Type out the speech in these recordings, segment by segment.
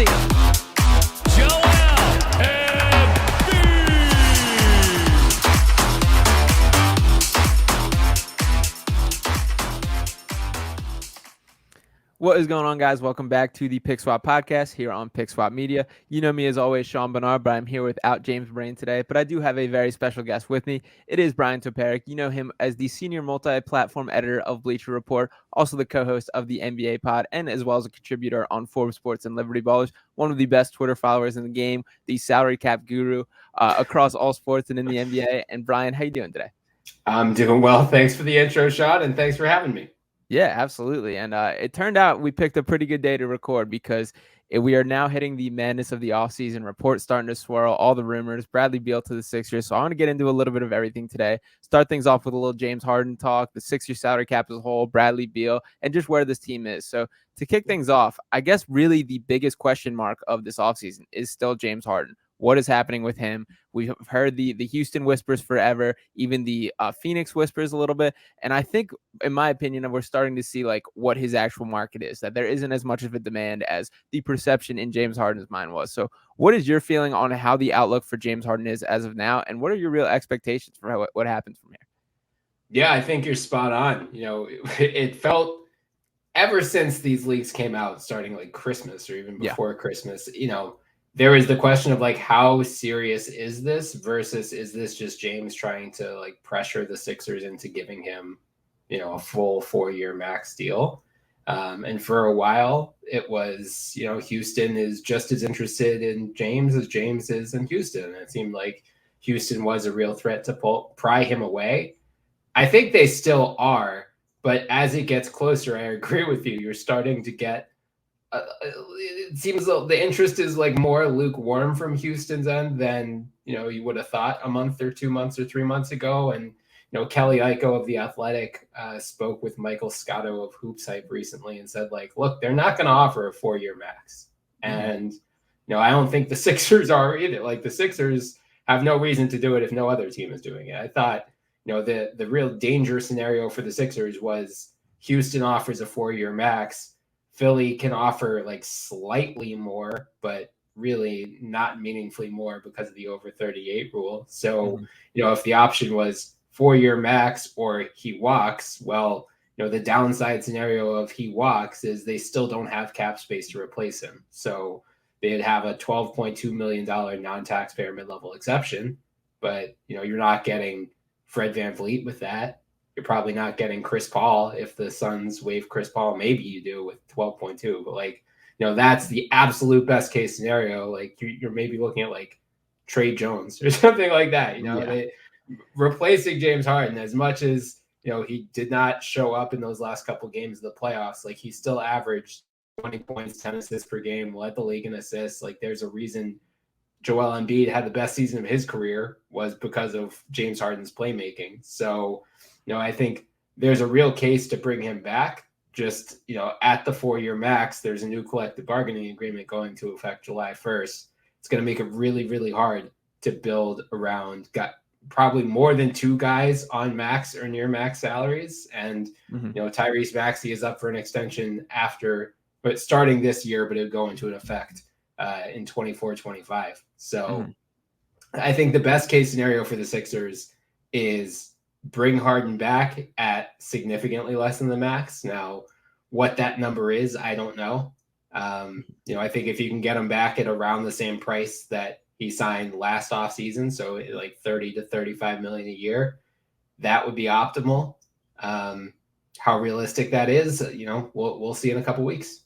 him. Joel What is going on, guys? Welcome back to the Pick Swap podcast here on Pick Swap Media. You know me as always, Sean Barnard, but I'm here without James Brain today. But I do have a very special guest with me. It is Bryan Toporek. You know him as the senior multi-platform editor of Bleacher Report, also the co-host of the NBA pod, and as well as a contributor on Forbes Sports and Liberty Ballers. One of the best Twitter followers in the game, the salary cap guru across all sports and in the NBA. And Bryan, how you doing today? I'm doing well. Thanks for the intro, Sean, and thanks for having me. Yeah, absolutely. And it turned out we picked a pretty good day to record because we are now hitting the madness of the offseason. Reports starting to swirl, all the rumors, Bradley Beal to the Sixers. So I want to get into a little bit of everything today. Start things off with a little James Harden talk, the Sixers salary cap as a whole, Bradley Beal, and just where this team is. So to kick things off, I guess really the biggest question mark of this offseason is still James Harden. What is happening with him? We've heard the Houston whispers forever, even the Phoenix whispers a little bit. And I think, in my opinion, we're starting to see like what his actual market is, that there isn't as much of a demand as the perception in James Harden's mind was. So what is your feeling on how the outlook for James Harden is as of now? And what are your real expectations for what happens from here? Yeah, I think you're spot on. You know, it felt ever since these leaks came out, starting like Christmas or even before Christmas, you know, there is the question of like, how serious is this versus is this just James trying to like pressure the Sixers into giving him, you know, a full 4-year max deal. And for a while it was, you know, Houston is just as interested in James as James is in Houston. And it seemed like Houston was a real threat to pry him away. I think they still are, but as it gets closer, I agree with you. You're starting to get, it seems the interest is like more lukewarm from Houston's end than, you know, you would have thought a month or 2 months or 3 months ago. And, you know, Kelly Iko of The Athletic spoke with Michael Scotto of Hoops Hype recently and said, like, look, they're not going to offer a 4-year max. And, you know, I don't think the Sixers are either. Like, the Sixers have no reason to do it if no other team is doing it. I thought, you know, the real danger scenario for the Sixers was Houston offers a 4-year max. Philly can offer like slightly more, but really not meaningfully more because of the over 38 rule. So, you know, if the option was 4-year max or he walks, well, you know, the downside scenario of he walks is they still don't have cap space to replace him. So they'd have a $12.2 million non-taxpayer mid-level exception, but, you know, you're not getting Fred VanVleet with that. You're probably not getting Chris Paul if the Suns waive Chris Paul. Maybe you do with 12.2, but like, you know, that's the absolute best case scenario. Like you're maybe looking at like Trey Jones or something like that. You know, replacing James Harden, as much as, you know, he did not show up in those last couple games of the playoffs. Like he still averaged 20 points, 10 assists per game, led the league in assists. Like there's a reason Joel Embiid had the best season of his career was because of James Harden's playmaking. So, you know, I think there's a real case to bring him back. Just, you know, at the 4-year max, there's a new collective bargaining agreement going to effect July 1st. It's going to make it really, really hard to build around. Got probably more than 2 guys on max or near max salaries. And, you know, Tyrese Maxey is up for an extension but starting this year, but it would go into an effect in 24-25. So I think the best case scenario for the Sixers is bring Harden back at significantly less than the max. Now, what that number is, I don't know. You know, I think if you can get him back at around the same price that he signed last offseason, so like 30 to 35 million a year, that would be optimal. How realistic that is, you know, we'll see in a couple weeks.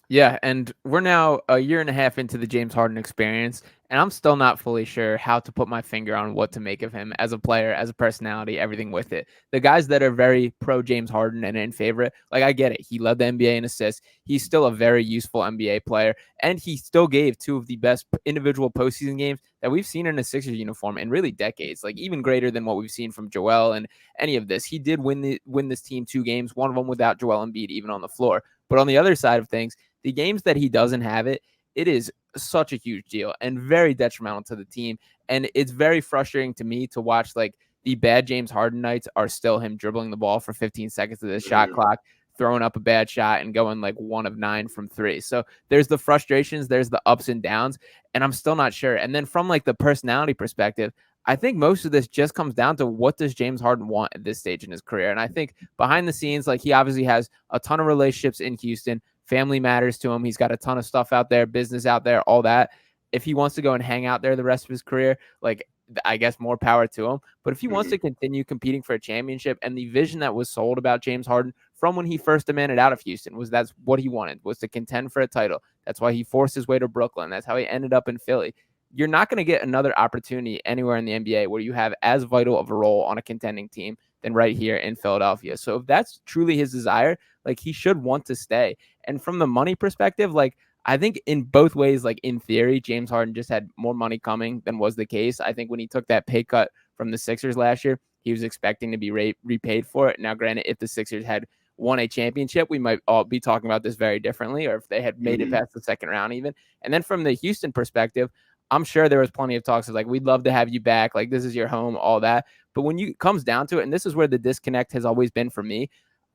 Yeah, and we're now a year and a half into the James Harden experience, and I'm still not fully sure how to put my finger on what to make of him as a player, as a personality, everything with it. The guys that are very pro James Harden and in favor, like I get it. He led the NBA in assists. He's still a very useful NBA player, and he still gave 2 of the best individual postseason games that we've seen in a Sixers uniform in really decades, like even greater than what we've seen from Joel and any of this. He did win this team 2 games, one of them without Joel Embiid even on the floor. But on the other side of things, the games that he doesn't have it is such a huge deal and very detrimental to the team. And it's very frustrating to me to watch like the bad James Harden nights are still him dribbling the ball for 15 seconds of the shot clock, throwing up a bad shot and going like 1 of 9 from 3. So there's the frustrations, there's the ups and downs, and I'm still not sure. And then from like the personality perspective, I think most of this just comes down to what does James Harden want at this stage in his career. And I think behind the scenes, like he obviously has a ton of relationships in Houston. Family matters to him. He's got a ton of stuff out there, business out there, all that. If he wants to go and hang out there the rest of his career, like I guess more power to him. But if he wants to continue competing for a championship, and the vision that was sold about James Harden from when he first demanded out of Houston was that's what he wanted, was to contend for a title. That's why he forced his way to Brooklyn. That's how he ended up in Philly. You're not going to get another opportunity anywhere in the NBA where you have as vital of a role on a contending team than right here in Philadelphia. So if that's truly his desire, like he should want to stay. And from the money perspective, like I think in both ways, like in theory, James Harden just had more money coming than was the case. I think when he took that pay cut from the Sixers last year, he was expecting to be repaid for it. Now, granted, if the Sixers had won a championship, we might all be talking about this very differently, or if they had made it past the second round even. And then from the Houston perspective, I'm sure there was plenty of talks of like, we'd love to have you back. Like, this is your home, all that. But when it comes down to it, and this is where the disconnect has always been for me,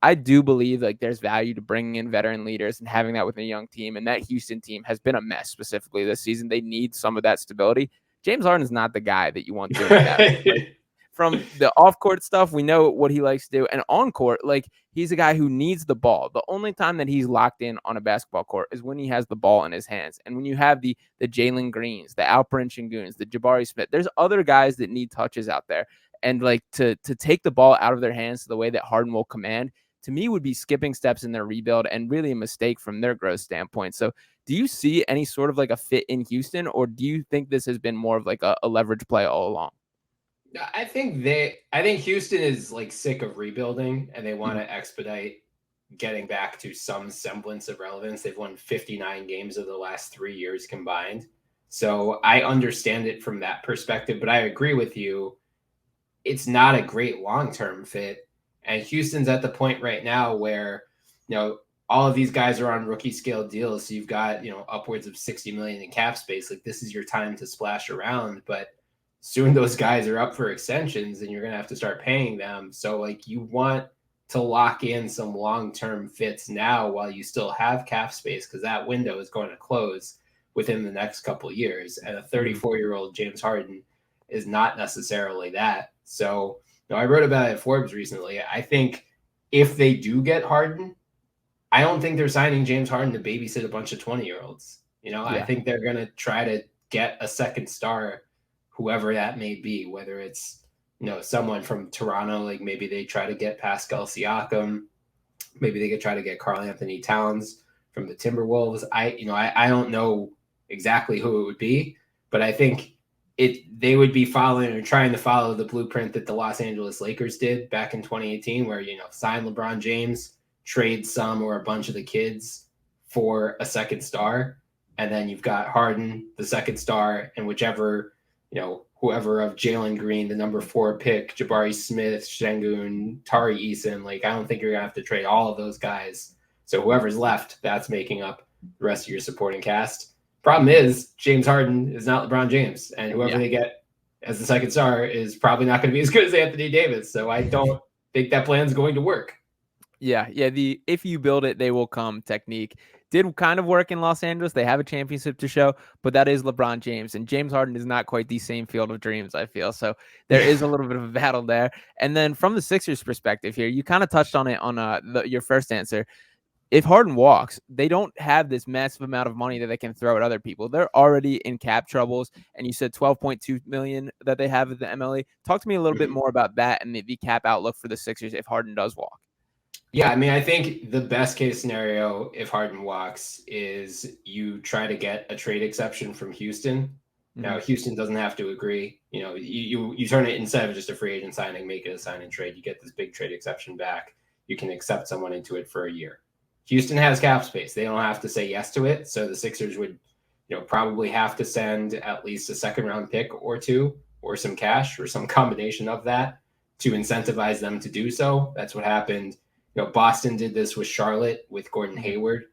I do believe like there's value to bringing in veteran leaders and having that with a young team. And that Houston team has been a mess specifically this season. They need some of that stability. James Harden is not the guy that you want doing that. Like, from the off-court stuff, we know what he likes to do. And on-court, like, he's a guy who needs the ball. The only time that he's locked in on a basketball court is when he has the ball in his hands. And when you have the Jalen Greens, the Alperen Şengün's, the Jabari Smith, there's other guys that need touches out there. And, like, to take the ball out of their hands the way that Harden will command, to me, would be skipping steps in their rebuild and really a mistake from their growth standpoint. So do you see any sort of, like, a fit in Houston, or do you think this has been more of, like, a leverage play all along? I think Houston is like sick of rebuilding and they want to expedite getting back to some semblance of relevance. They've won 59 games of the last 3 years combined. So I understand it from that perspective, but I agree with you. It's not a great long-term fit. And Houston's at the point right now where, all of these guys are on rookie scale deals. So you've got, upwards of 60 million in cap space. Like, this is your time to splash around, but soon those guys are up for extensions and you're going to have to start paying them. So like you want to lock in some long-term fits now while you still have cap space, because that window is going to close within the next couple of years. And a 34-year-old James Harden is not necessarily that. So I wrote about it at Forbes recently. I think if they do get Harden, I don't think they're signing James Harden to babysit a bunch of 20-year-olds. I think they're going to try to get a second star, whoever that may be, whether it's, someone from Toronto, like maybe they try to get Pascal Siakam, maybe they could try to get Karl Anthony Towns from the Timberwolves. I don't know exactly who it would be, but I think they would be following or trying to follow the blueprint that the Los Angeles Lakers did back in 2018, where, sign LeBron James, trade some or a bunch of the kids for a second star. And then you've got Harden, the second star, and whichever, whoever of Jalen Green, the number 4 pick, Jabari Smith, Şengün, Tari Eason. Like, I don't think you're going to have to trade all of those guys. So whoever's left, that's making up the rest of your supporting cast. Problem is, James Harden is not LeBron James. And whoever they get as the second star is probably not going to be as good as Anthony Davis. So I don't think that plan's going to work. Yeah. The if you build it, they will come technique did kind of work in Los Angeles. They have a championship to show, but that is LeBron James, and James Harden is not quite the same field of dreams, I feel. So there is a little bit of a battle there. And then from the Sixers perspective here, you kind of touched on it on your first answer. If Harden walks, they don't have this massive amount of money that they can throw at other people. They're already in cap troubles, and you said $12.2 million that they have at the MLE. Talk to me a little bit more about that and the cap outlook for the Sixers if Harden does walk. Yeah, I mean, I think the best case scenario if Harden walks is you try to get a trade exception from Houston. Mm-hmm. Now, Houston doesn't have to agree. You turn it, instead of just a free agent signing, make it a sign and trade. You get this big trade exception back. You can accept someone into it for a year. Houston has cap space. They don't have to say yes to it. So the Sixers would, probably have to send at least a second round pick or two, or some cash, or some combination of that to incentivize them to do so. That's what happened. Boston did this with Charlotte with Gordon Hayward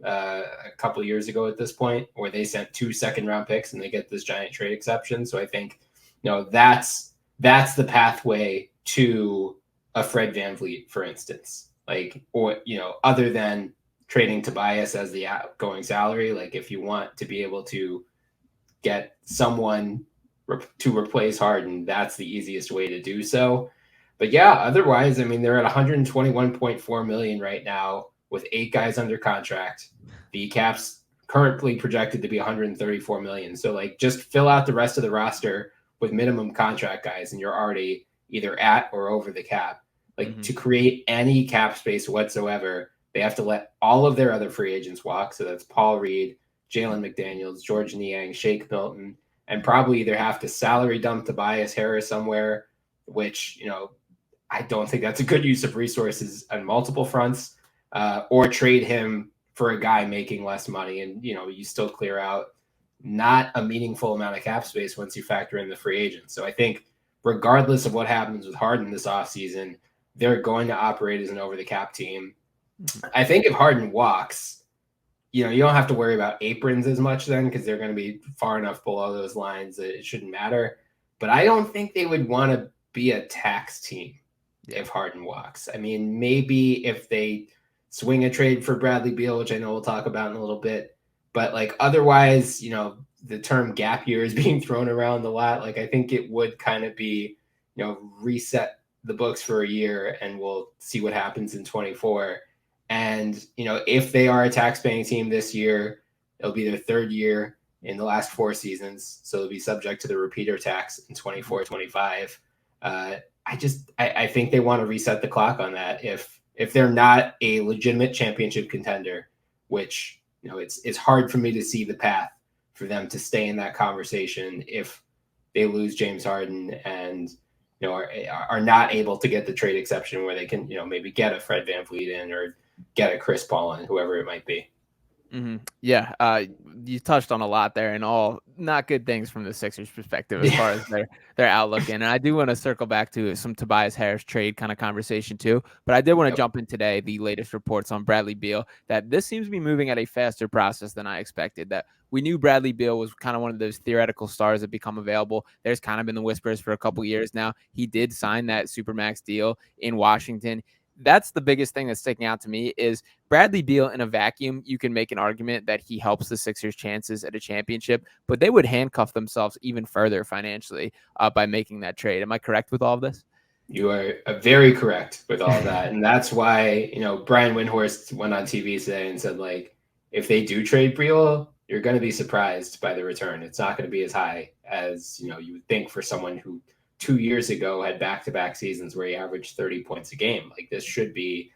a couple of years ago at this point, where they sent 2 second-round picks and they get this giant trade exception. So I think, that's the pathway to a Fred VanVleet, for instance. like, or, other than trading Tobias as the outgoing salary, like if you want to be able to get someone to replace Harden, that's the easiest way to do so. But yeah, otherwise, I mean, they're at 121.4 million right now with 8 guys under contract. The cap's currently projected to be 134 million. So like just fill out the rest of the roster with minimum contract guys and you're already either at or over the cap. Like to create any cap space whatsoever, they have to let all of their other free agents walk. So that's Paul Reed, Jalen McDaniels, George Niang, Shake Milton, and probably either have to salary dump Tobias Harris somewhere, which, I don't think that's a good use of resources on multiple fronts, or trade him for a guy making less money. And, you still clear out not a meaningful amount of cap space once you factor in the free agents. So I think regardless of what happens with Harden this offseason, they're going to operate as an over the cap team. I think if Harden walks, you don't have to worry about aprons as much then because they're going to be far enough below those lines that it shouldn't matter. But I don't think they would want to be a tax team if Harden walks. I mean, maybe if they swing a trade for Bradley Beal, which I know we'll talk about in a little bit, but like otherwise, the term gap year is being thrown around a lot. Like I think it would kind of be, reset the books for a year and we'll see what happens in 24. And, if they are a tax-paying team this year, it'll be their 3rd year in the last 4 seasons. So they'll be subject to the repeater tax in 24, 25. I think they want to reset the clock on that. If they're not a legitimate championship contender, which, it's hard for me to see the path for them to stay in that conversation if they lose James Harden and, are not able to get the trade exception where they can, maybe get a Fred VanVleet in or get a Chris Paul in, whoever it might be. Yeah, you touched on a lot there and all not good things from the Sixers perspective as far as their outlook. And I do want to circle back to some Tobias Harris trade kind of conversation too. But I did want to jump in today, the latest reports on Bradley Beal, that this seems to be moving at a faster process than I expected. That we knew Bradley Beal was kind of one of those theoretical stars that become available. There's kind of been the whispers for a couple years now. He did sign that Supermax deal in Washington. That's the biggest thing that's sticking out to me is Bradley Beal in a vacuum. You can make an argument that he helps the Sixers' chances at a championship, but they would handcuff themselves even further financially by making that trade. Am I correct with all of this? You are very correct with all of that. And that's why, Brian Windhorst went on TV today and said, like, if they do trade Beal, you're going to be surprised by the return. It's not going to be as high as, you would think for someone who 2 years ago had back-to-back seasons where he averaged 30 points a game. Like this should be,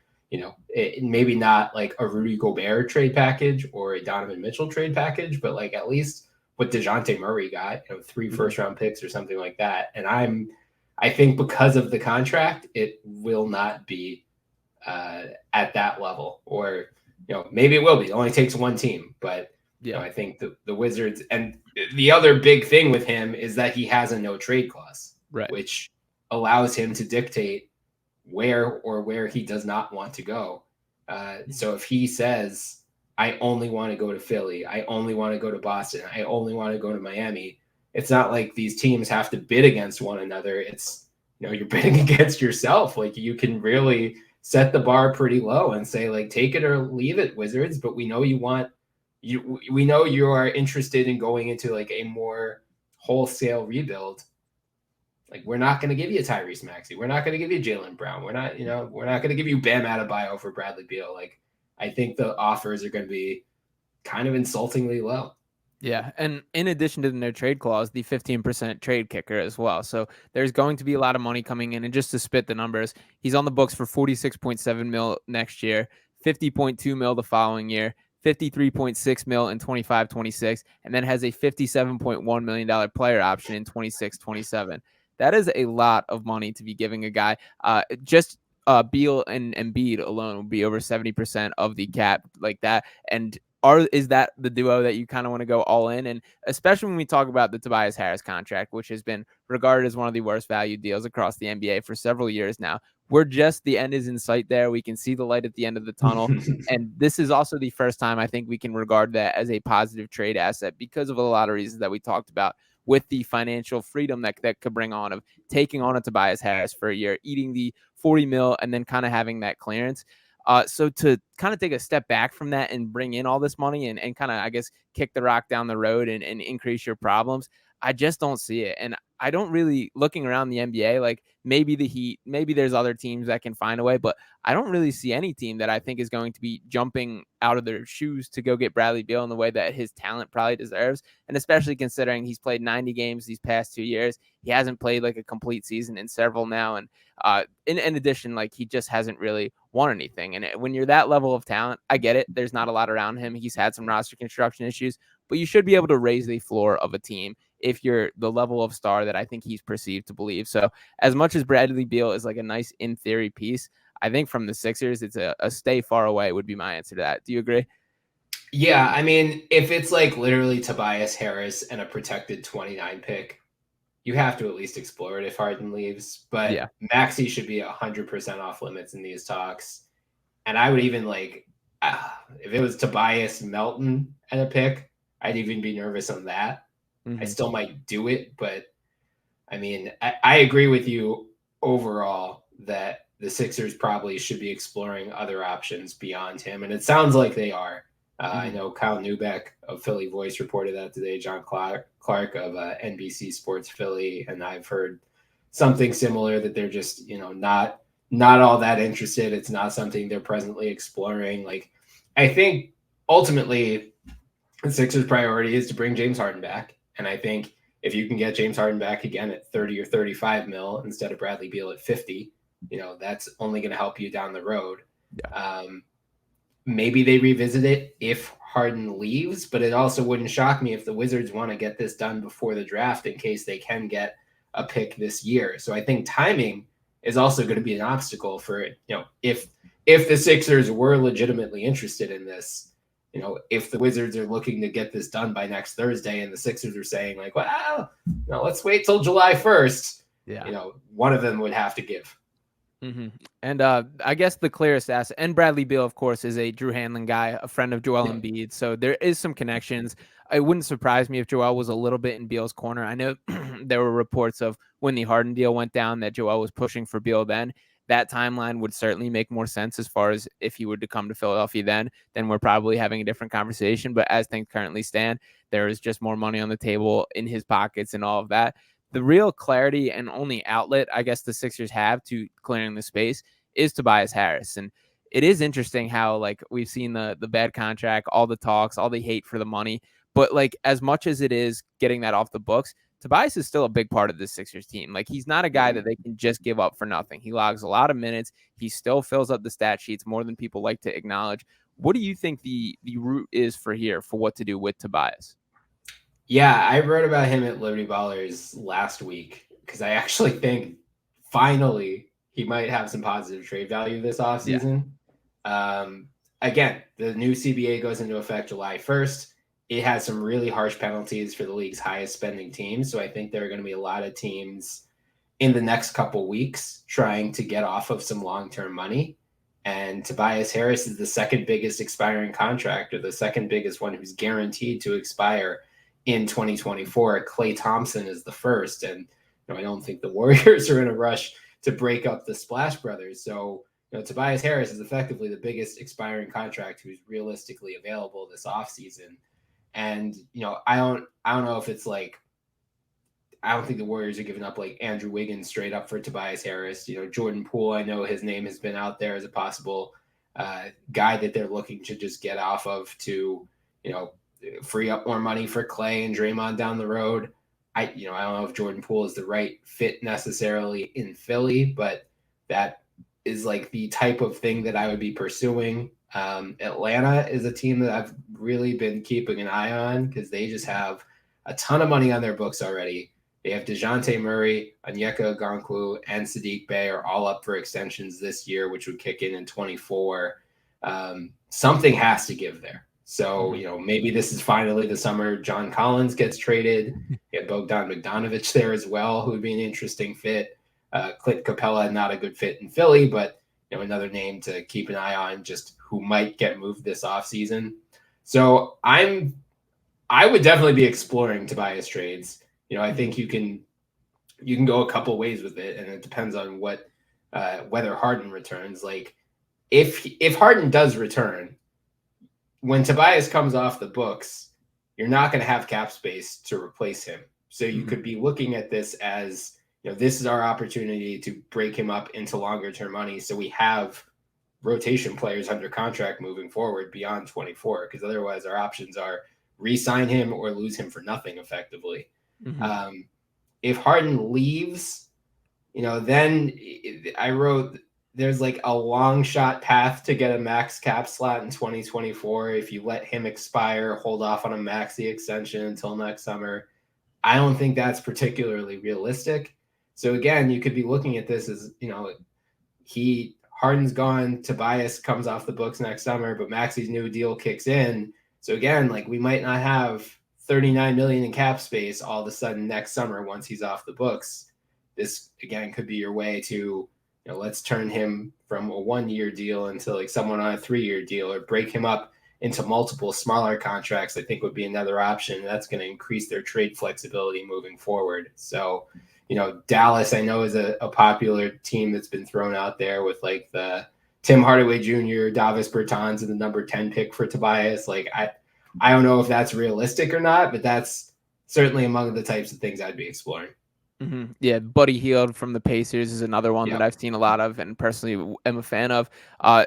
maybe not like a Rudy Gobert trade package or a Donovan Mitchell trade package, but like at least what DeJounte Murray got, 3 first-round picks or something like that. And I think because of the contract, it will not be at that level, or maybe it will be. It only takes one team, but I think the Wizards, and the other big thing with him is that he has a no trade clause. Right. Which allows him to dictate where he does not want to go. So if he says, I only want to go to Philly, I only want to go to Boston, I only want to go to Miami, it's not like these teams have to bid against one another. It's, you're bidding against yourself. Like you can really set the bar pretty low and say like, take it or leave it, Wizards. But we know we know you are interested in going into like a more wholesale rebuild. Like, we're not going to give you Tyrese Maxey. We're not going to give you Jaylen Brown. We're not going to give you Bam Adebayo for Bradley Beal. Like, I think the offers are going to be kind of insultingly low. Yeah, and in addition to the no trade clause, the 15% trade kicker as well. So there's going to be a lot of money coming in. And just to spit the numbers, he's on the books for $46.7 million next year, $50.2 million the following year, $53.6 million in 25-26, and then has a $57.1 million player option in 26-27. That is a lot of money to be giving a guy. Just Beal and Embiid alone would be over 70% of the cap like that. And is that the duo that you kind of want to go all in? And especially when we talk about the Tobias Harris contract, which has been regarded as one of the worst value deals across the NBA for several years now. The end is in sight there. We can see the light at the end of the tunnel. And this is also the first time I think we can regard that as a positive trade asset because of a lot of reasons that we talked about, with the financial freedom that could bring on of taking on a Tobias Harris for a year, eating the $40 million and then kind of having that clearance. So to kind of take a step back from that and bring in all this money and kind of, I guess, kick the rock down the road and increase your problems, I just don't see it. And I don't really, looking around the NBA, like maybe the Heat, maybe there's other teams that can find a way, but I don't really see any team that I think is going to be jumping out of their shoes to go get Bradley Beal in the way that his talent probably deserves. And especially considering he's played 90 games these past 2 years, he hasn't played like a complete season in several now. And in addition, like he just hasn't really won anything. And when you're that level of talent, I get it. There's not a lot around him. He's had some roster construction issues, but you should be able to raise the floor of a team if you're the level of star that I think he's perceived to believe. So as much as Bradley Beal is like a nice in theory piece, I think from the Sixers, it's a stay far away would be my answer to that. Do you agree? Yeah, I mean, if it's like literally Tobias Harris and a protected 29 pick, you have to at least explore it if Harden leaves. But Yeah. Maxey should be 100% off limits in these talks. And I would even like, if it was Tobias Melton and a pick, I'd even be nervous on that. I still might do it, but I mean, I agree with you overall that the Sixers probably should be exploring other options beyond him. And it sounds like they are. I know Kyle Neubeck of Philly Voice reported that today, John Clark of NBC Sports Philly, and I've heard something similar that they're just, not all that interested. It's not something they're presently exploring. Like, I think ultimately the Sixers' priority is to bring James Harden back. And I think if you can get James Harden back again at 30 or 35 mil instead of Bradley Beal at 50, that's only going to help you down the road. Yeah. Maybe they revisit it if Harden leaves, but it also wouldn't shock me if the Wizards want to get this done before the draft in case they can get a pick this year. So I think timing is also going to be an obstacle for it. If the Sixers were legitimately interested in this, if the Wizards are looking to get this done by next Thursday and the Sixers are saying like, well, no, let's wait till July 1st, one of them would have to give. And I guess the clearest asset, and Bradley Beal, of course, is a Drew Hanlon guy, a friend of Joel Embiid. So there is some connections. It wouldn't surprise me if Joel was a little bit in Beal's corner. I know there were reports of when the Harden deal went down that Joel was pushing for Beal then. That timeline would certainly make more sense as far as if he were to come to Philadelphia then we're probably having a different conversation. But as things currently stand, there is just more money on the table in his pockets and all of that. The real clarity and only outlet, I guess, the Sixers have to clearing the space is Tobias Harris. And it is interesting how, like, we've seen the bad contract, all the talks, all the hate for the money. But, like, as much as it is getting that off the books, Tobias is still a big part of the Sixers team. Like, he's not a guy that they can just give up for nothing. He logs a lot of minutes. He still fills up the stat sheets more than people like to acknowledge. What do you think the route is for what to do with Tobias? Yeah, I wrote about him at Liberty Ballers last week because I actually think finally he might have some positive trade value this offseason. Yeah. Again, the new CBA goes into effect July 1st. It has some really harsh penalties for the league's highest spending teams. So I think there are going to be a lot of teams in the next couple weeks trying to get off of some long-term money. And Tobias Harris is the second biggest expiring contract, or the second biggest one who's guaranteed to expire in 2024. Klay Thompson is the first. And I don't think the Warriors are in a rush to break up the Splash Brothers. So Tobias Harris is effectively the biggest expiring contract who's realistically available this offseason. And, I don't know if it's like, I don't think the Warriors are giving up like Andrew Wiggins straight up for Tobias Harris. Jordan Poole, I know his name has been out there as a possible guy that they're looking to just get off of to, free up more money for Klay and Draymond down the road. I don't know if Jordan Poole is the right fit necessarily in Philly, but that is like the type of thing that I would be pursuing. Atlanta is a team that I've really been keeping an eye on because they just have a ton of money on their books already. They have DeJounte Murray, Onyeka Okongwu, and Sadiq Bey are all up for extensions this year, which would kick in 24. Something has to give there. So, maybe this is finally the summer John Collins gets traded. You have Bogdan Bogdanovic there as well, who would be an interesting fit. Clint Capella, not a good fit in Philly, but another name to keep an eye on, just who might get moved this offseason. So I would definitely be exploring Tobias trades. I think you can go a couple ways with it, and it depends on what whether Harden returns. Like, if Harden does return, when Tobias comes off the books, you're not going to have cap space to replace him. So you could be looking at this as, this is our opportunity to break him up into longer term money. So we have rotation players under contract moving forward beyond 24, because otherwise our options are re-sign him or lose him for nothing effectively. If Harden leaves, then I wrote there's like a long shot path to get a max cap slot in 2024. If you let him expire, hold off on a maxi extension until next summer. I don't think that's particularly realistic. So again, you could be looking at this as, Harden's gone, Tobias comes off the books next summer, but Maxey's new deal kicks in. So again, like we might not have 39 million in cap space all of a sudden next summer once he's off the books. This again could be your way to, let's turn him from a 1-year deal into like someone on a 3-year deal, or break him up into multiple smaller contracts. I think would be another option. That's going to increase their trade flexibility moving forward. So, Dallas, I know, is a popular team that's been thrown out there with like the Tim Hardaway Jr., Davis Bertans, and the number 10 pick for Tobias. Like, I don't know if that's realistic or not, but that's certainly among the types of things I'd be exploring. Yeah, Buddy Hield from the Pacers is another one that I've seen a lot of and personally am a fan of.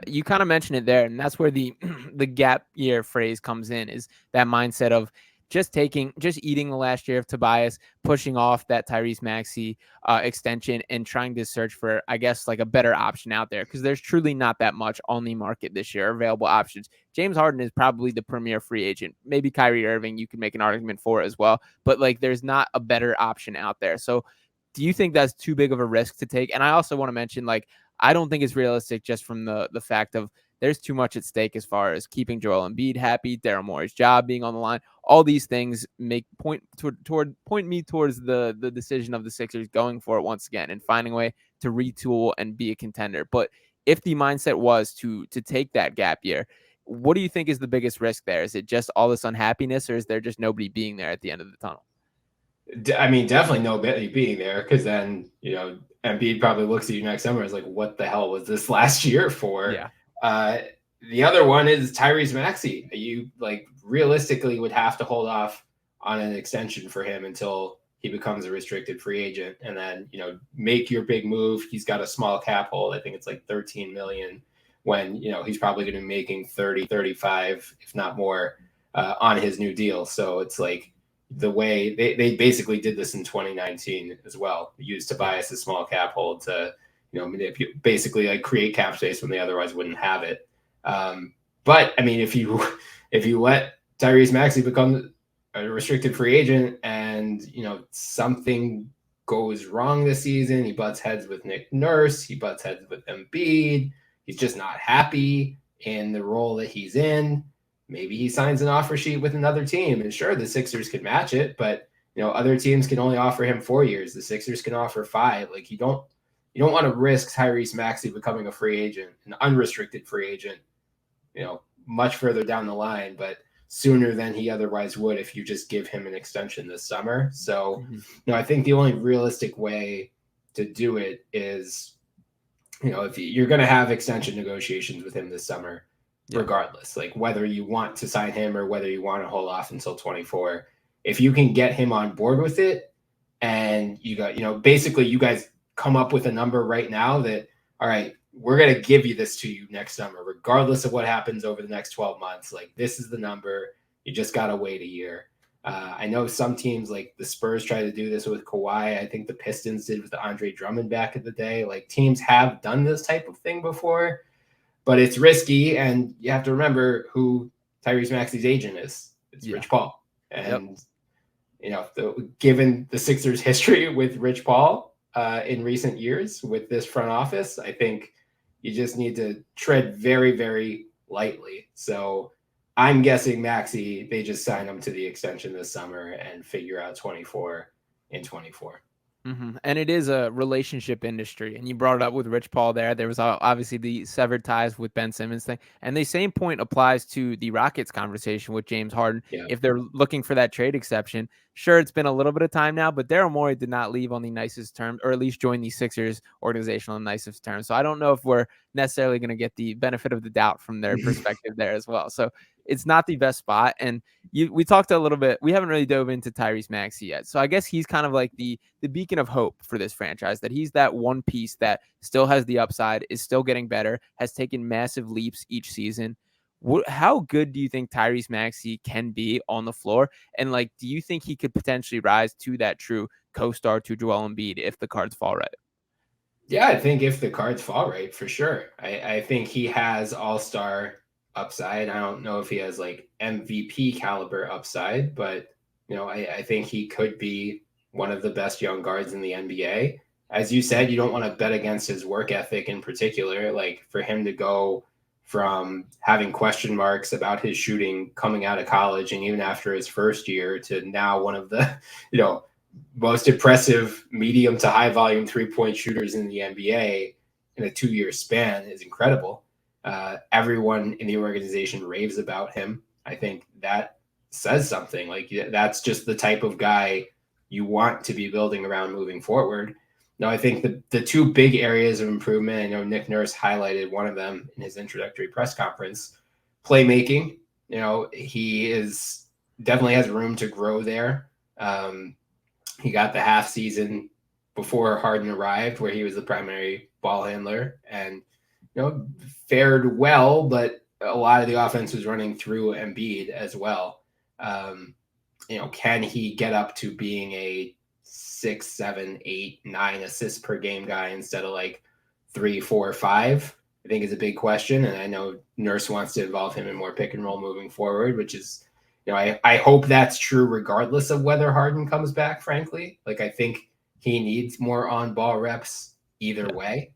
You kind of mentioned it there, and that's where the the gap year phrase comes in, is that mindset of just eating the last year of Tobias, pushing off that Tyrese Maxey extension, and trying to search for, I guess, like a better option out there, because there's truly not that much on the market this year, available options. James Harden is probably the premier free agent. Maybe Kyrie Irving, you can make an argument for as well, but like there's not a better option out there. So do you think that's too big of a risk to take? And I also want to mention, like, I don't think it's realistic just from the fact of there's too much at stake as far as keeping Joel Embiid happy, Daryl Morey's job being on the line. All these things point me towards the decision of the Sixers going for it once again and finding a way to retool and be a contender. But if the mindset was to take that gap year, what do you think is the biggest risk there? Is it just all this unhappiness, or is there just nobody being there at the end of the tunnel? I mean, definitely nobody being there, because then, Embiid probably looks at you next summer as like, what the hell was this last year for? Yeah. The other one is Tyrese Maxey. You realistically would have to hold off on an extension for him until he becomes a restricted free agent, and then, make your big move. He's got a small cap hold. I think it's like 13 million, when, he's probably going to be making 30, 35, if not more, on his new deal. So it's like the way they basically did this in 2019 as well. They used Tobias' small cap hold to, basically like create cap space when they otherwise wouldn't have it. But I mean, if you let Tyrese Maxey become a restricted free agent and, something goes wrong this season, he butts heads with Nick Nurse, he butts heads with Embiid, he's just not happy in the role that he's in. Maybe he signs an offer sheet with another team, and sure, the Sixers could match it, but other teams can only offer him 4 years. The Sixers can offer 5. Like, you don't want to risk Tyrese Maxey becoming a free agent, an unrestricted free agent, much further down the line, but sooner than he otherwise would if you just give him an extension this summer. So, I think the only realistic way to do it is, if you're going to have extension negotiations with him this summer, regardless, like whether you want to sign him or whether you want to hold off until 24, if you can get him on board with it, and you got, basically you guys come up with a number right now that, all right, we're going to give you this to you next summer, regardless of what happens over the next 12 months. Like, this is the number. You just got to wait a year. I know some teams, like the Spurs, try to do this with Kawhi. I think the Pistons did with the Andre Drummond back in the day. Like, teams have done this type of thing before, but it's risky. And you have to remember who Tyrese Maxey's agent is. It's Rich Paul. And, given the Sixers' history with Rich Paul in recent years with this front office, I think you just need to tread very, very lightly. So I'm guessing Maxey, they just sign him to the extension this summer and figure out 24 in 24. And it is a relationship industry. And you brought it up with Rich Paul there. There was obviously the severed ties with Ben Simmons thing. And the same point applies to the Rockets conversation with James Harden. Yeah. If they're looking for that trade exception, sure, it's been a little bit of time now, but Daryl Morey did not leave on the nicest terms, or at least join the Sixers organization on the nicest terms. So I don't know if we're necessarily going to get the benefit of the doubt from their perspective there as well. So it's not the best spot. And we talked a little bit. We haven't really dove into Tyrese Maxey yet. So I guess he's kind of like the beacon of hope for this franchise, that he's that one piece that still has the upside, is still getting better, has taken massive leaps each season. How good do you think Tyrese Maxey can be on the floor? And like, do you think he could potentially rise to that true co-star to Joel Embiid if the cards fall right? Yeah, I think if the cards fall right, for sure. I think he has all-star upside. I don't know if he has like MVP caliber upside, but I think he could be one of the best young guards in the NBA. As you said, you don't want to bet against his work ethic in particular. Like, for him to go from having question marks about his shooting coming out of college and even after his first year to now one of the, most impressive medium to high volume 3-point shooters in the NBA in a 2-year span is incredible. Everyone in the organization raves about him. I think that says something. Like, that's just the type of guy you want to be building around moving forward. Now, I think the two big areas of improvement, I know Nick Nurse highlighted one of them in his introductory press conference, playmaking. He definitely has room to grow there. He got the half season before Harden arrived where he was the primary ball handler and, fared well, but a lot of the offense was running through Embiid as well. Can he get up to being a 6, 7, 8, 9 assists per game guy instead of like 3, 4, 5? I think is a big question. And I know Nurse wants to involve him in more pick and roll moving forward, which is, I hope that's true regardless of whether Harden comes back, frankly. Like, I think he needs more on-ball reps either way.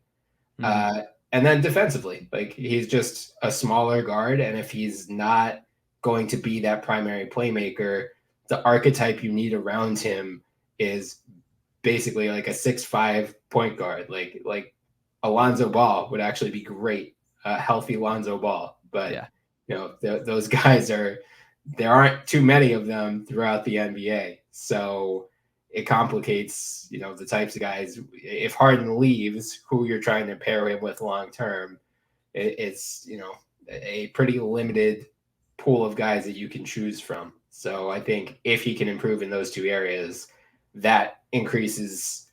And then defensively, like, he's just a smaller guard. And if he's not going to be that primary playmaker, the archetype you need around him is basically like a 6'5" point guard. Like Alonzo Ball would actually be great, healthy Lonzo Ball. But, those guys there aren't too many of them throughout the NBA. So it complicates, the types of guys. If Harden leaves, who you're trying to pair him with long-term, it's, a pretty limited pool of guys that you can choose from. So I think if he can improve in those two areas, that increases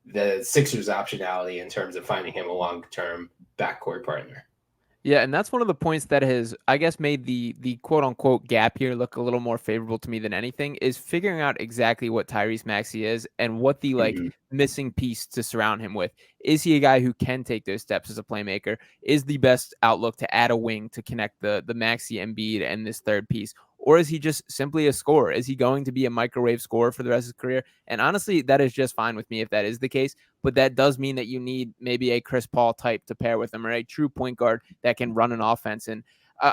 the Sixers' optionality in terms of finding him a long-term backcourt partner. Yeah, and that's one of the points that has, I guess, made the quote-unquote gap here look a little more favorable to me than anything, is figuring out exactly what Tyrese Maxey is and what the missing piece to surround him with. Is he a guy who can take those steps as a playmaker? Is the best outlook to add a wing to connect the Maxey, Embiid, and this third piece? Or is he just simply a scorer? Is he going to be a microwave scorer for the rest of his career? And honestly, that is just fine with me if that is the case. But that does mean that you need maybe a Chris Paul type to pair with him, or a true point guard that can run an offense. And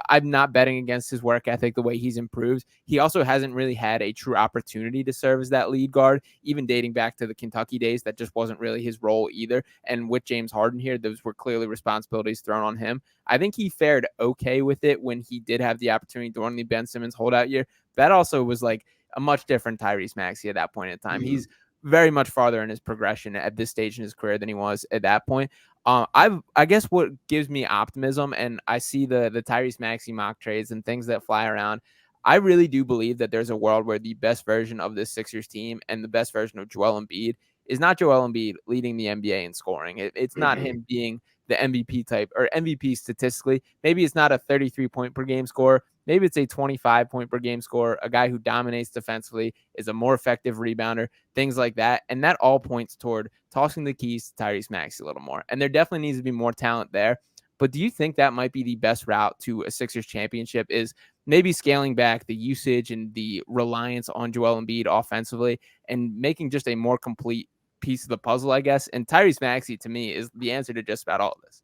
I'm not betting against his work ethic the way he's improved. He also hasn't really had a true opportunity to serve as that lead guard, even dating back to the Kentucky days. That just wasn't really his role either. And with James Harden here, those were clearly responsibilities thrown on him. I think he fared okay with it when he did have the opportunity during the Ben Simmons holdout year. That also was like a much different Tyrese Maxey at that point in time. He's very much farther in his progression at this stage in his career than he was at that point. I guess what gives me optimism, and I see the Tyrese Maxey mock trades and things that fly around, I really do believe that there's a world where the best version of this Sixers team and the best version of Joel Embiid is not Joel Embiid leading the NBA in scoring. It's not him being the MVP type or MVP statistically. Maybe it's not a 33 point per game score. Maybe it's a 25 point per game score, a guy who dominates defensively, is a more effective rebounder, things like that. And that all points toward tossing the keys to Tyrese Maxey a little more. And there definitely needs to be more talent there. But do you think that might be the best route to a Sixers championship, is maybe scaling back the usage and the reliance on Joel Embiid offensively and making just a more complete piece of the puzzle, I guess? And Tyrese Maxey, to me, is the answer to just about all of this.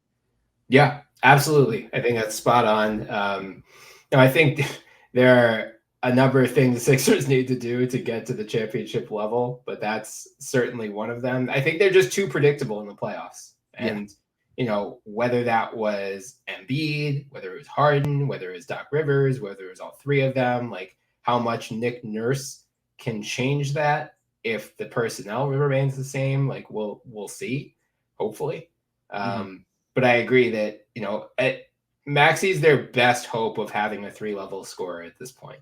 Yeah, absolutely. I think that's spot on. I think there are a number of things the Sixers need to do to get to the championship level, but that's certainly one of them. I think they're just too predictable in the playoffs. And, whether that was Embiid, whether it was Harden, whether it was Doc Rivers, whether it was all three of them, like how much Nick Nurse can change that if the personnel remains the same, like we'll see, hopefully. But I agree that, Maxey's their best hope of having a 3-level scorer at this point.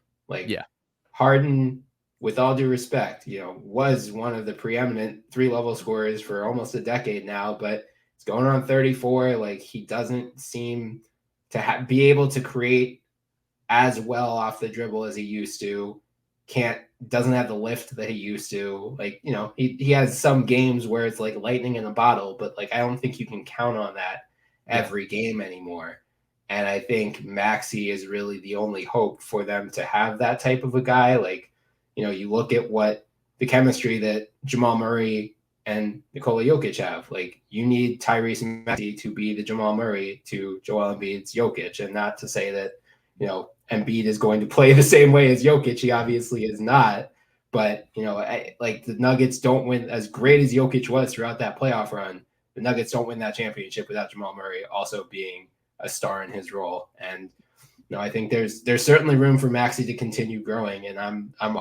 Harden, with all due respect, was one of the preeminent 3-level scorers for almost a decade now, but it's going on 34. Like, he doesn't seem to be able to create as well off the dribble as he used to. Doesn't have the lift that he used to. Like, he has some games where it's like lightning in a bottle, but like I don't think you can count on that every game anymore. And I think Maxey is really the only hope for them to have that type of a guy. Like, you look at what the chemistry that Jamal Murray and Nikola Jokic have. Like, you need Tyrese Maxey to be the Jamal Murray to Joel Embiid's Jokic, and not to say that, Embiid is going to play the same way as Jokic. He obviously is not. But, the Nuggets don't win, as great as Jokic was throughout that playoff run. The Nuggets don't win that championship without Jamal Murray also being a star in his role. And I think there's certainly room for Maxey to continue growing, and I'm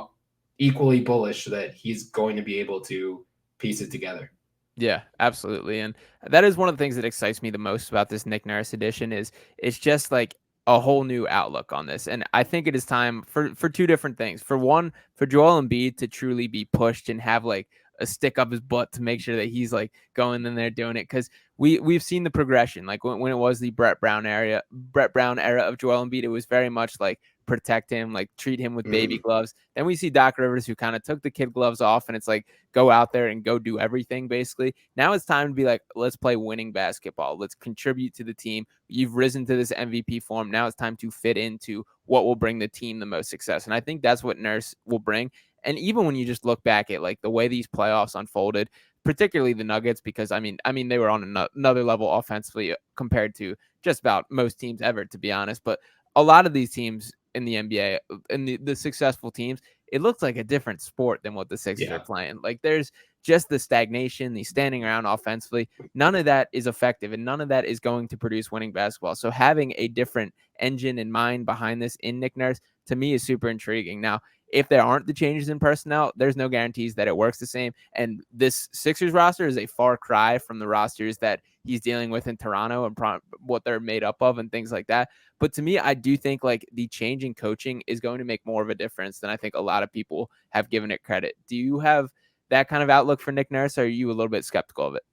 equally bullish that he's going to be able to piece it together. Yeah, absolutely. And that is one of the things that excites me the most about this Nick Nurse edition is it's just like a whole new outlook on this. And I think it is time for two different things. For one, for Joel Embiid to truly be pushed and have like a stick up his butt to make sure that he's like going in there doing it. Cause we've seen the progression. Like when it was the Brett Brown era of Joel Embiid, it was very much like protect him, like treat him with baby gloves. Then we see Doc Rivers, who kind of took the kid gloves off, and it's like, go out there and go do everything, basically. Now it's time to be like, let's play winning basketball. Let's contribute to the team. You've risen to this MVP form. Now it's time to fit into what will bring the team the most success. And I think that's what Nurse will bring. And even when you just look back at like the way these playoffs unfolded, particularly the Nuggets, because I mean they were on another level offensively compared to just about most teams ever, to be honest. But a lot of these teams in the NBA and the successful teams, it looks like a different sport than what the Sixers are playing. Like there's just the stagnation, the standing around offensively. None of that is effective, and none of that is going to produce winning basketball. So having a different engine in mind behind this in Nick Nurse, to me, is super intriguing. Now, if there aren't the changes in personnel, there's no guarantees that it works the same. And this Sixers roster is a far cry from the rosters that he's dealing with in Toronto and what they're made up of and things like that. But to me, I do think like the change in coaching is going to make more of a difference than I think a lot of people have given it credit. Do you have that kind of outlook for Nick Nurse, or are you a little bit skeptical of it?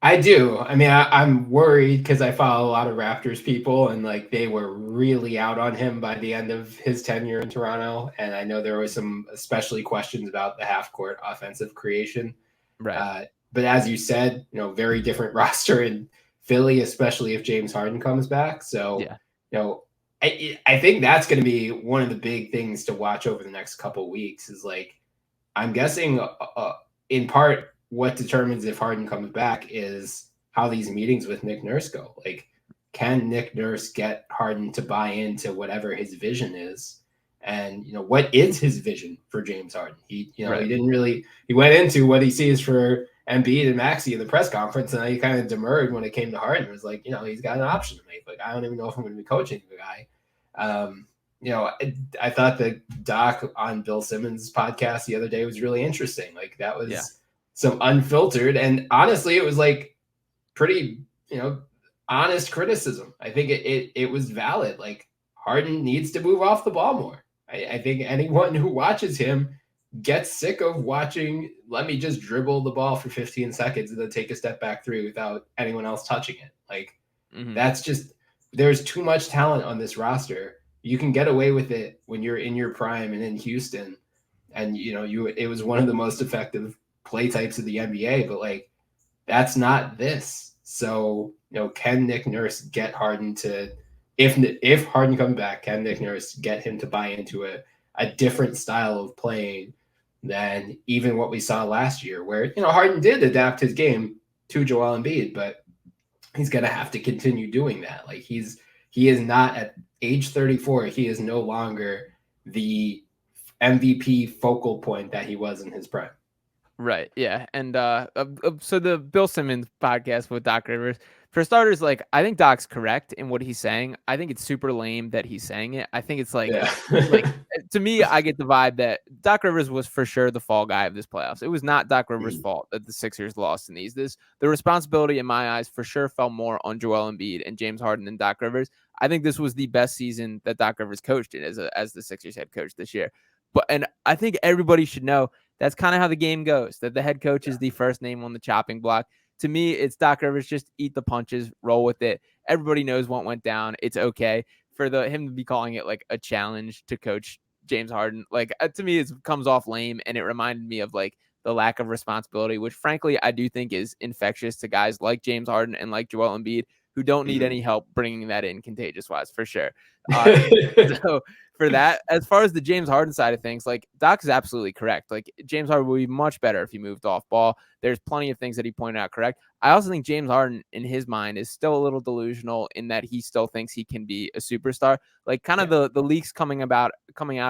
I do. I mean, I'm worried because I follow a lot of Raptors people, and like they were really out on him by the end of his tenure in Toronto. And I know there was some especially questions about the half-court offensive creation. Right. But as you said, very different roster in Philly, especially if James Harden comes back. So, I think that's going to be one of the big things to watch over the next couple of weeks is like, I'm guessing in part, what determines if Harden comes back is how these meetings with Nick Nurse go. Like, can Nick Nurse get Harden to buy into whatever his vision is? And, what is his vision for James Harden? He went into what he sees for Embiid and Maxey in the press conference, and he kind of demurred when it came to Harden. It was like, he's got an option to make. Like, I don't even know if I'm going to be coaching the guy. I thought the doc on Bill Simmons' podcast the other day was really interesting. Like, that was some unfiltered, and honestly, it was like pretty, honest criticism. I think it was valid. Like, Harden needs to move off the ball more. I think anyone who watches him gets sick of watching, let me just dribble the ball for 15 seconds and then take a step back through without anyone else touching it. Like, that's just, there's too much talent on this roster. You can get away with it when you're in your prime and in Houston, and it was one of the most effective play types of the NBA, but like, that's not this. So, can Nick Nurse get Harden to, if Harden comes back, can Nick Nurse get him to buy into a different style of playing than even what we saw last year, where, Harden did adapt his game to Joel Embiid, but he's going to have to continue doing that. Like, he is not at age 34. He is no longer the MVP focal point that he was in his prime. Right. Yeah. And so the Bill Simmons podcast with Doc Rivers, for starters, like, I think Doc's correct in what he's saying. I think it's super lame that he's saying it. I think it's like, to me, I get the vibe that Doc Rivers was for sure the fall guy of this playoffs. It was not Doc Rivers' fault that the Sixers lost in these. The responsibility in my eyes for sure fell more on Joel Embiid and James Harden than Doc Rivers. I think this was the best season that Doc Rivers coached in as the Sixers head coach this year. And I think everybody should know that's kind of how the game goes, that the head coach is the first name on the chopping block. To me, it's Doc Rivers, just eat the punches, roll with it. Everybody knows what went down. It's okay for him to be calling it like a challenge to coach James Harden. Like, to me, it comes off lame, and it reminded me of like the lack of responsibility, which frankly I do think is infectious to guys like James Harden and like Joel Embiid, who don't need any help bringing that in contagious wise, for sure. So for that, as far as the James Harden side of things, like, Doc is absolutely correct. Like, James Harden would be much better if he moved off ball. There's plenty of things that he pointed out correct. I also think James Harden, in his mind, is still a little delusional in that he still thinks he can be a superstar. Like, kind of the leaks coming out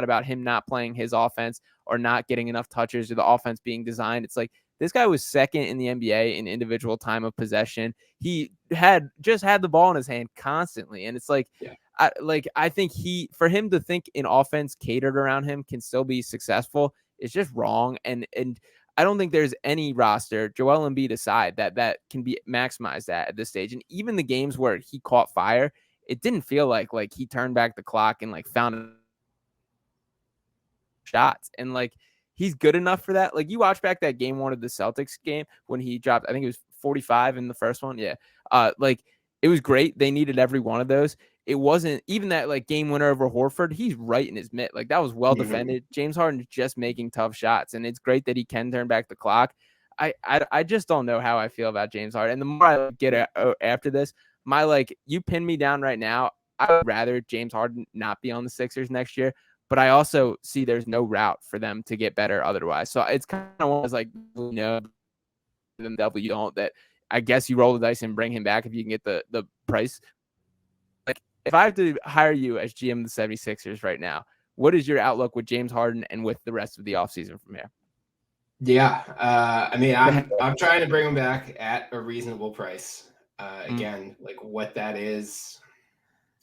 about him not playing his offense or not getting enough touches or the offense being designed. It's like, this guy was second in the NBA in individual time of possession. He had the ball in his hand constantly. And it's like, I think for him to think an offense catered around him can still be successful is just wrong. And I don't think there's any roster, Joel Embiid aside, that can be maximized at this stage. And even the games where he caught fire, it didn't feel like he turned back the clock and like found shots. And like, he's good enough for that. Like, you watch back that game one of the Celtics game when he dropped, I think it was 45 in the first one. Yeah. Like, it was great. They needed every one of those. It wasn't even that like game winner over Horford. He's right in his mitt. Like, that was well defended. James Harden just making tough shots, and it's great that he can turn back the clock. I just don't know how I feel about James Harden. And the more I get after this, you pin me down right now. I would rather James Harden not be on the Sixers next year, but I also see there's no route for them to get better otherwise. So it's kind of one of those, like, the devil you don't, that I guess you roll the dice and bring him back if you can get the price. Like, if I have to hire you as GM of the 76ers right now, what is your outlook with James Harden and with the rest of the offseason from here? Yeah. I mean, I'm trying to bring him back at a reasonable price. Again, like, what that is,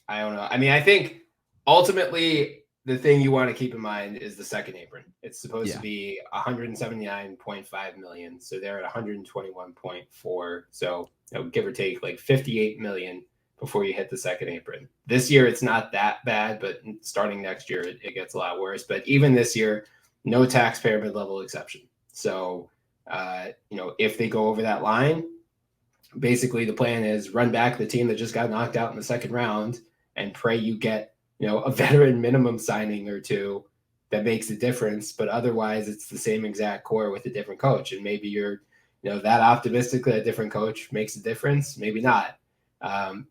I don't know. I mean, I think ultimately the thing you want to keep in mind is the second apron. It's supposed to be 179.5 million. So they're at 121.4. So, give or take like 58 million before you hit the second apron. This year, it's not that bad, but starting next year, it gets a lot worse. But even this year, no taxpayer mid-level exception. So, if they go over that line, basically the plan is run back the team that just got knocked out in the second round and pray you get, a veteran minimum signing or two that makes a difference. But otherwise, it's the same exact core with a different coach. And maybe you're, that optimistic that a different coach makes a difference. Maybe not.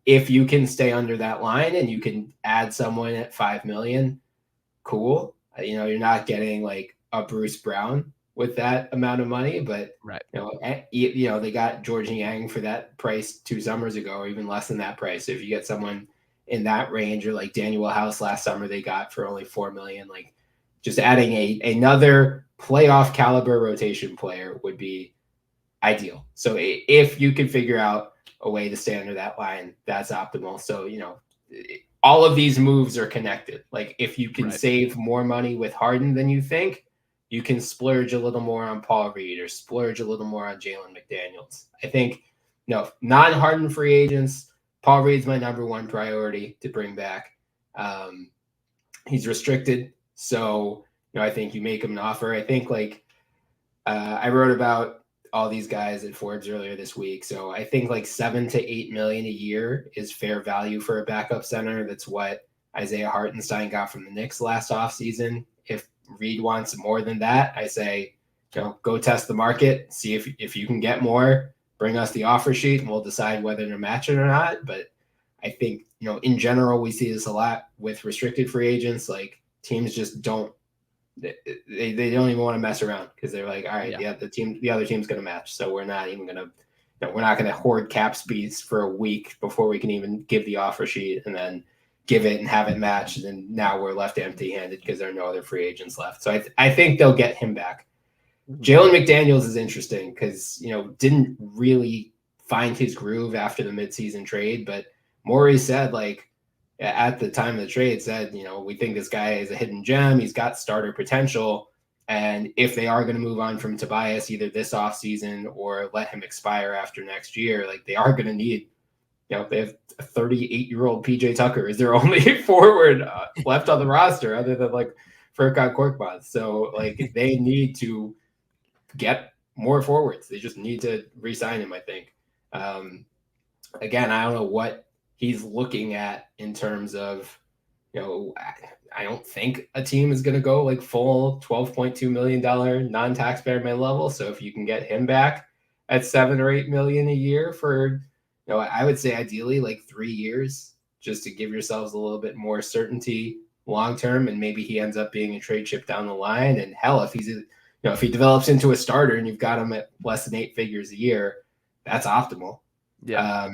If you can stay under that line and you can add someone at 5 million, cool. You're not getting like a Bruce Brown with that amount of money, but they got George Yang for that price 2 summers ago, or even less than that price. So if you get someone in that range, or like Daniel House last summer, they got for only 4 million, like, just adding another playoff caliber rotation player would be ideal. So if you can figure out a way to stay under that line, that's optimal. So, all of these moves are connected. Like, if you can save more money with Harden than you think, you can splurge a little more on Paul Reed or splurge a little more on Jalen McDaniels. I think, non-Harden free agents, Paul Reed's my number one priority to bring back. He's restricted. So, I think you make him an offer. I think I wrote about all these guys at Forbes earlier this week. So I think like 7 to 8 million a year is fair value for a backup center. That's what Isaiah Hartenstein got from the Knicks last offseason. If Reed wants more than that, I say, go test the market, see if you can get more, bring us the offer sheet, and we'll decide whether to match it or not. But I think, in general, we see this a lot with restricted free agents. Like, teams just don't, they don't even want to mess around because they're like, all right, the other team's going to match. So we're not even going to, we're not going to hoard cap space for a week before we can even give the offer sheet. And then, give it and have it matched, and then now we're left empty-handed because there are no other free agents left. So I think they'll get him back. Jalen McDaniels is interesting because, didn't really find his groove after the midseason trade, but Morey said, like, at the time of the trade said, we think this guy is a hidden gem. He's got starter potential. And if they are going to move on from Tobias either this offseason or let him expire after next year, like, they are going to need, they have a 38-year-old PJ Tucker is their only forward left on the roster other than like Furkan Korkmaz. So like they need to get more forwards. They just need to re-sign him, I think. Again, I don't know what he's looking at in terms of, I don't think a team is going to go like full $12.2 million non-taxpayer mid-level. So if you can get him back at $7 or $8 million a year for, I would say ideally like 3 years, just to give yourselves a little bit more certainty long-term. And maybe he ends up being a trade chip down the line. And hell, if he's, if he develops into a starter and you've got him at less than 8 figures a year, that's optimal. Yeah.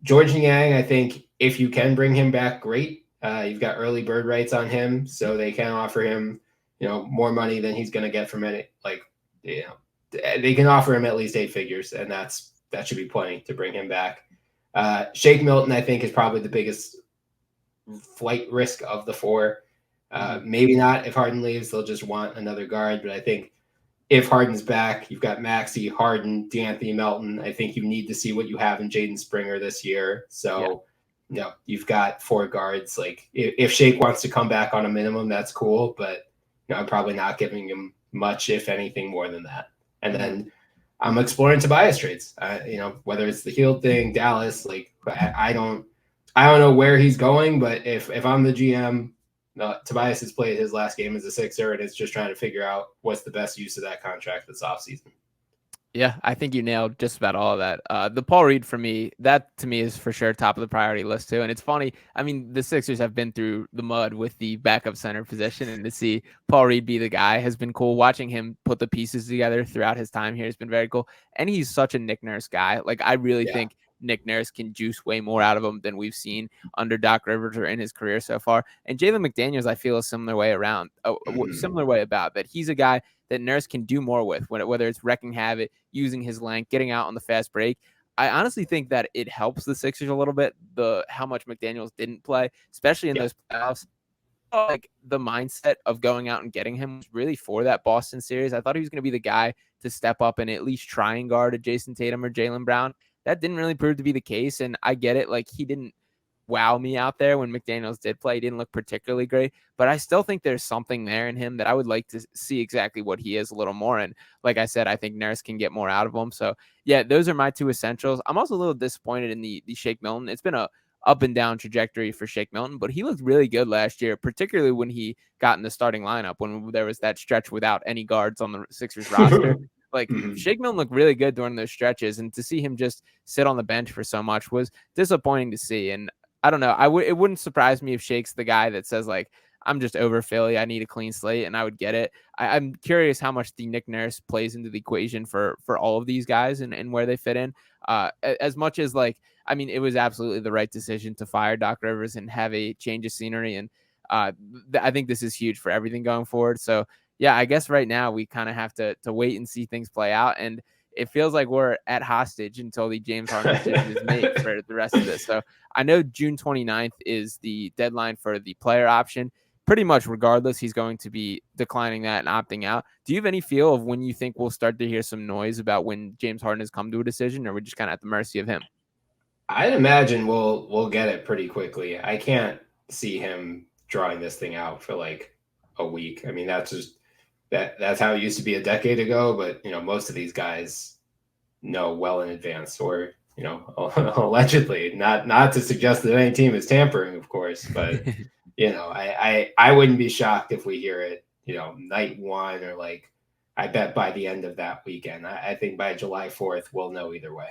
George Niang, I think if you can bring him back, great. You've got early bird rights on him, so they can offer him, more money than he's going to get from it. Like, they can offer him at least 8 figures, and that should be plenty to bring him back. Shake Milton, I think, is probably the biggest flight risk of the 4. Maybe not if Harden leaves; they'll just want another guard. But I think if Harden's back, you've got Maxey, Harden, D'Anthony Melton. I think you need to see what you have in Jaden Springer this year. So, you've got 4 guards. Like, if Shake wants to come back on a minimum, that's cool. But, I'm probably not giving him much, if anything, more than that. And then I'm exploring Tobias trades. Whether it's the Hield thing, Dallas. Like, I don't know where he's going. But if I'm the GM, Tobias has played his last game as a Sixer, and it's just trying to figure out what's the best use of that contract this offseason. Yeah, I think you nailed just about all of that. The Paul Reed for me, that to me is for sure top of the priority list too. And it's funny. I mean, the Sixers have been through the mud with the backup center position, and to see Paul Reed be the guy has been cool. Watching him put the pieces together throughout his time here has been very cool. And he's such a Nick Nurse guy. Like, I really think Nick Nurse can juice way more out of him than we've seen under Doc Rivers or in his career so far. And Jalen McDaniels, I feel a similar way about that. He's a guy that Nurse can do more with, whether it's wrecking havoc, using his length, getting out on the fast break. I honestly think that it helps the Sixers a little bit, how much McDaniels didn't play, especially in those playoffs. Like, the mindset of going out and getting him was really for that Boston series. I thought he was going to be the guy to step up and at least try and guard a Jason Tatum or Jaylen Brown. That didn't really prove to be the case, and I get it. Like, he didn't wow me out there when McDaniels did play. He didn't look particularly great, but I still think there's something there in him that I would like to see exactly what he is a little more. And like I said, I think Nurse can get more out of him. So yeah, those are my 2 essentials. I'm also a little disappointed in the Shake Milton. It's been a up and down trajectory for Shake Milton, but he looked really good last year, particularly when he got in the starting lineup, when there was that stretch without any guards on the Sixers roster. Like, Shake Milton looked really good during those stretches, and to see him just sit on the bench for so much was disappointing to see. And I don't know. It wouldn't surprise me if Shake's the guy that says, like, I'm just over Philly, I need a clean slate, and I would get it. I'm curious how much the Nick Nurse plays into the equation for all of these guys and where they fit in. As much as, like, I mean, it was absolutely the right decision to fire Doc Rivers and have a change of scenery, and I think this is huge for everything going forward. So yeah, I guess right now we kind of have to wait and see things play out, and it feels like we're at hostage until the James Harden decision is made for the rest of this. So I know June 29th is the deadline for the player option. Pretty much regardless, he's going to be declining that and opting out. Do you have any feel of when you think we'll start to hear some noise about when James Harden has come to a decision, or we're just kind of at the mercy of him? I'd imagine we'll get it pretty quickly. I can't see him drawing this thing out for like a week. I mean, that's how it used to be a decade ago, but most of these guys know well in advance, or allegedly, not to suggest that any team is tampering, of course, but I wouldn't be shocked if we hear it night 1, or like, I bet by the end of that weekend. I think by July 4th we'll know either way.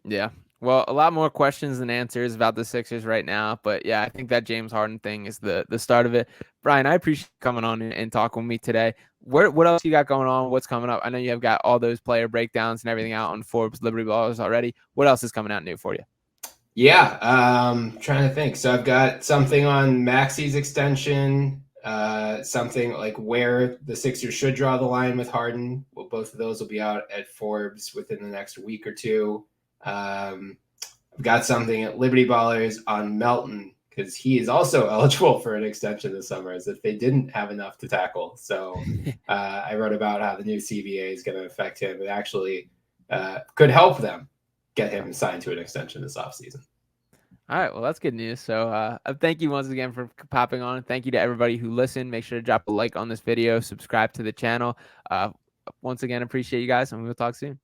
Yeah. Well, a lot more questions than answers about the Sixers right now. But yeah, I think that James Harden thing is the start of it. Bryan, I appreciate you coming on and talking with me today. What else you got going on? What's coming up? I know you have got all those player breakdowns and everything out on Forbes Liberty Ballers already. What else is coming out new for you? Yeah, trying to think. So I've got something on Maxey's extension, something like where the Sixers should draw the line with Harden. Well, both of those will be out at Forbes within the next week or two. I've got something at Liberty Ballers on Melton because he is also eligible for an extension this summer, as if they didn't have enough to tackle. So I wrote about how the new CBA is going to affect him. It actually could help them get him signed to an extension this offseason. All right, well, that's good news. So thank you once again for popping on. Thank you to everybody who listened. Make sure to drop a like on this video, subscribe to the channel. Once again, appreciate you guys, and we will talk soon.